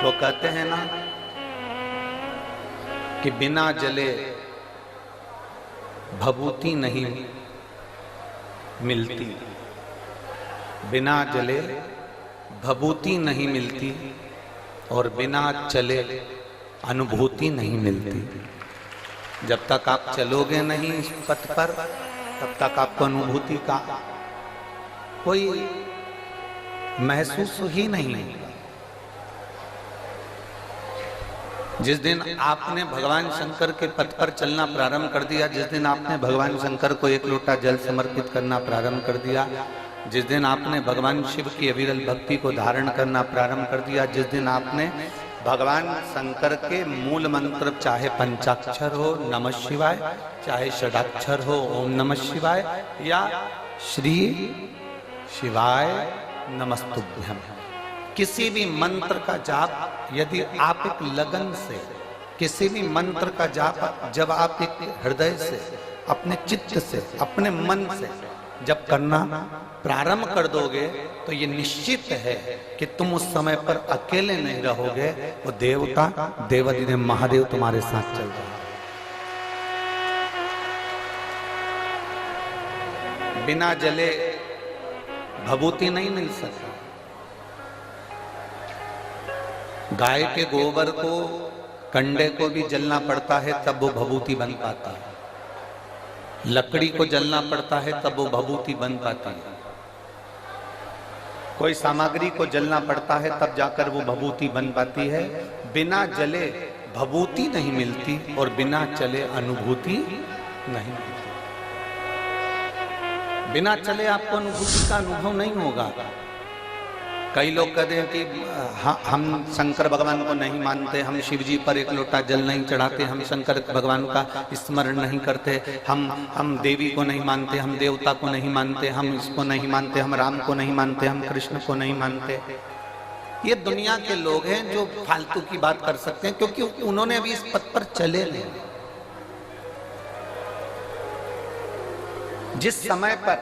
वो कहते हैं ना कि बिना जले भभूति नहीं मिलती, बिना जले भभूति नहीं मिलती और बिना चले अनुभूति नहीं मिलती। जब तक आप चलोगे नहीं इस पथ पर तब तक आपको अनुभूति का कोई महसूस ही नहीं होगा। जिस दिन आपने भगवान शंकर के पथ पर चलना प्रारंभ कर दिया, जिस दिन आपने भगवान शंकर को एक लोटा जल समर्पित करना प्रारंभ कर दिया, जिस दिन आपने भगवान शिव की अविरल भक्ति को धारण करना प्रारंभ कर दिया, जिस दिन आपने भगवान शंकर के मूल मंत्र चाहे पंचाक्षर हो नमः शिवाय, चाहे षडाक्षर हो ओम नमः शिवाय या श्री शिवाय नमस्तुभ्यम, किसी भी मंत्र का जाप यदि आप एक लगन से, किसी भी मंत्र का जाप जब आप एक हृदय से, अपने चित्त से, अपने मन से जब करना प्रारंभ कर दोगे तो ये निश्चित है कि तुम उस समय पर अकेले नहीं रहोगे, वो देवता देवाधिदेव महादेव तुम्हारे साथ चल रहे हैं। बिना जले भभूति नहीं मिल सकती। गाय के गोबर को, कंडे को भी जलना पड़ता है तब वो भभूति बन पाता है, लकड़ी को जलना पड़ता है तब वो भभूति बन पाती है, कोई सामग्री को जलना पड़ता है तब जाकर वो भभूति बन पाती है। बिना जले भभूति नहीं मिलती और बिना चले अनुभूति नहीं मिलती। बिना चले आपको अनुभूति का अनुभव नहीं होगा। कई लोग कहते हैं कि हम शंकर भगवान को नहीं मानते, हम शिव जी पर एक लोटा जल नहीं चढ़ाते, हम शंकर भगवान का स्मरण नहीं करते, हम देवी को नहीं मानते, हम देवता को नहीं मानते, हम इसको नहीं मानते, हम राम को नहीं मानते, हम कृष्ण को नहीं मानते। ये दुनिया के लोग हैं जो फालतू की बात कर सकते हैं, क्योंकि उन्होंने अभी इस पथ पर चले नहीं। जिस समय पर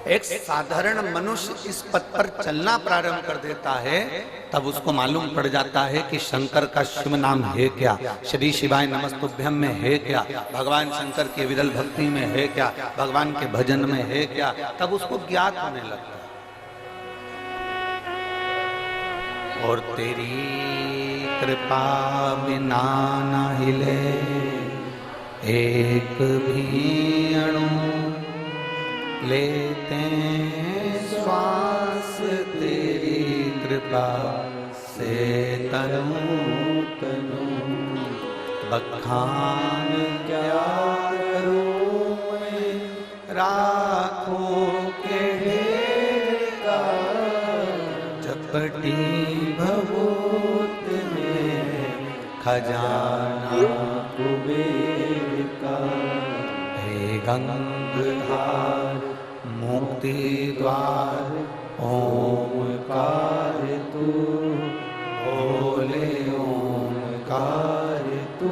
एक साधारण मनुष्य इस पथ पर चलना प्रारंभ कर देता है तब उसको मालूम पड़ जाता है कि शंकर का शिव नाम है क्या, श्री शिवाय नमस्तुभ्यम में है क्या, भगवान शंकर की विरल भक्ति में है क्या, भगवान के भजन में है क्या, तब उसको ज्ञात होने लगता है। और तेरी कृपा बिना न हिले एक भी अणु, लेते श्वास तेरी कृपा से तनु तनु, बखान क्या करूं मैं राखों के ढेर का, झपटी भभूत में खजाना कुबेर का, हे गंगाधर मुक्ति द्वार ओमकार तू, भोले ओमकार तू,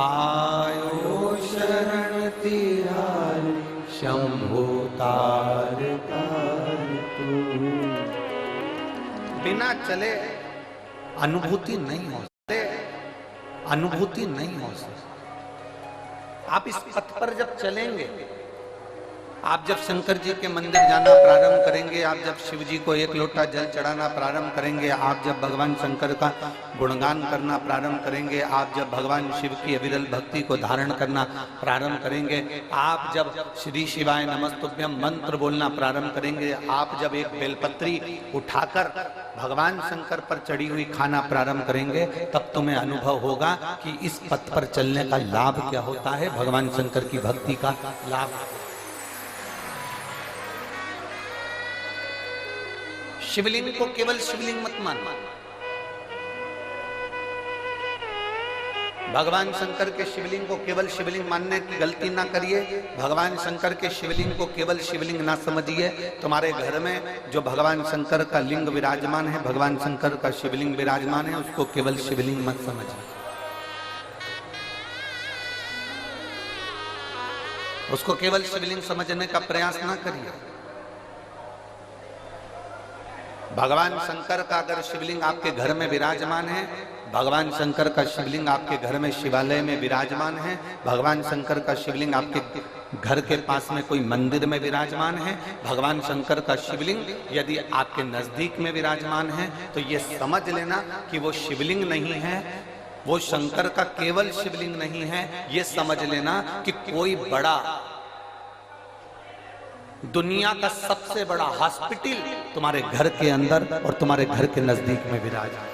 आयो शरण तिहारी शंभु तार तार तू। बिना चले अनुभूति नहीं हो सकती, अनुभूति नहीं हो सकती। आप इस पथ पर जब चलेंगे, आप जब शंकर जी के मंदिर जाना प्रारंभ करेंगे, आप जब शिव जी को एक लोटा जल चढ़ाना प्रारंभ करेंगे, आप जब भगवान शंकर का गुणगान करना प्रारंभ करेंगे, आप जब भगवान शिव की अविरल भक्ति को धारण करना प्रारंभ करेंगे, आप जब श्री शिवाय नमस्तुभ्यम मंत्र बोलना प्रारंभ करेंगे, आप जब एक बेलपत्री उठाकर भगवान शंकर पर चढ़ी हुई खाना प्रारंभ करेंगे, तब तुम्हें अनुभव होगा कि इस पथ पर चलने का लाभ क्या होता है, भगवान शंकर की भक्ति का लाभ। शिवलिंग को केवल शिवलिंग मत मानना। भगवान शंकर के शिवलिंग को केवल शिवलिंग मानने की गलती ना करिए। भगवान शंकर के शिवलिंग को केवल शिवलिंग ना समझिए। तुम्हारे घर में जो भगवान शंकर का लिंग विराजमान है, भगवान शंकर का शिवलिंग विराजमान है, उसको केवल शिवलिंग मत समझिए। उसको केवल शिवलिंग समझने का प्रयास ना करिए। भगवान शंकर का अगर शिवलिंग आपके घर में विराजमान है, भगवान शंकर का शिवलिंग आपके घर में शिवालय में विराजमान है, भगवान शंकर का शिवलिंग आपके घर के पास में कोई मंदिर में विराजमान है, भगवान शंकर का शिवलिंग यदि आपके नजदीक में विराजमान है, तो ये समझ लेना कि वो शिवलिंग नहीं है, वो शंकर का केवल शिवलिंग नहीं है। ये समझ लेना कि कोई बड़ा दुनिया का सबसे बड़ा हॉस्पिटल तुम्हारे घर के अंदर और तुम्हारे घर के नजदीक में विराजमान।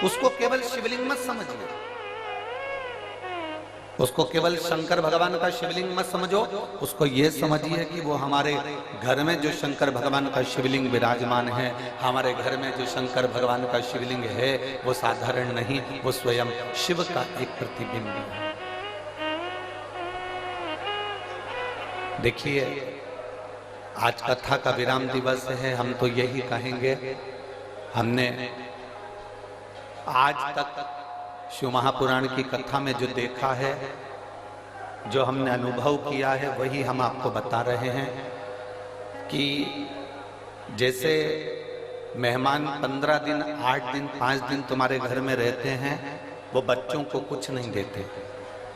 उसको केवल शिवलिंग मत समझिए, उसको केवल शंकर भगवान का शिवलिंग मत समझो, उसको ये समझिए कि वो हमारे घर में जो शंकर भगवान का शिवलिंग विराजमान है, हमारे घर में जो शंकर भगवान का शिवलिंग है वो साधारण नहीं, वो स्वयं शिव का एक प्रतिबिंब है। देखिए, आज कथा का विराम दिवस है, हम तो यही कहेंगे, हमने आज तक शिव महापुराण की कथा में जो देखा है, जो हमने अनुभव किया है, वही हम आपको बता रहे हैं कि जैसे मेहमान 15 दिन, 8 दिन, 5 दिन तुम्हारे घर में रहते हैं, वो बच्चों को कुछ नहीं देते,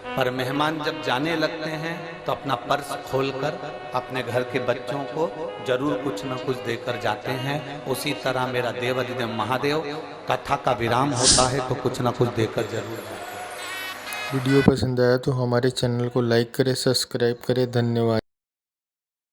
पर मेहमान जब जाने लगते हैं तो अपना पर्स खोलकर अपने घर के बच्चों को जरूर कुछ न कुछ देकर जाते हैं। उसी तरह मेरा देवाधिदेव महादेव कथा का विराम होता है तो कुछ न कुछ देकर जरूर जाते हैं। वीडियो पसंद आया तो हमारे चैनल को लाइक करें, सब्सक्राइब करें। धन्यवाद।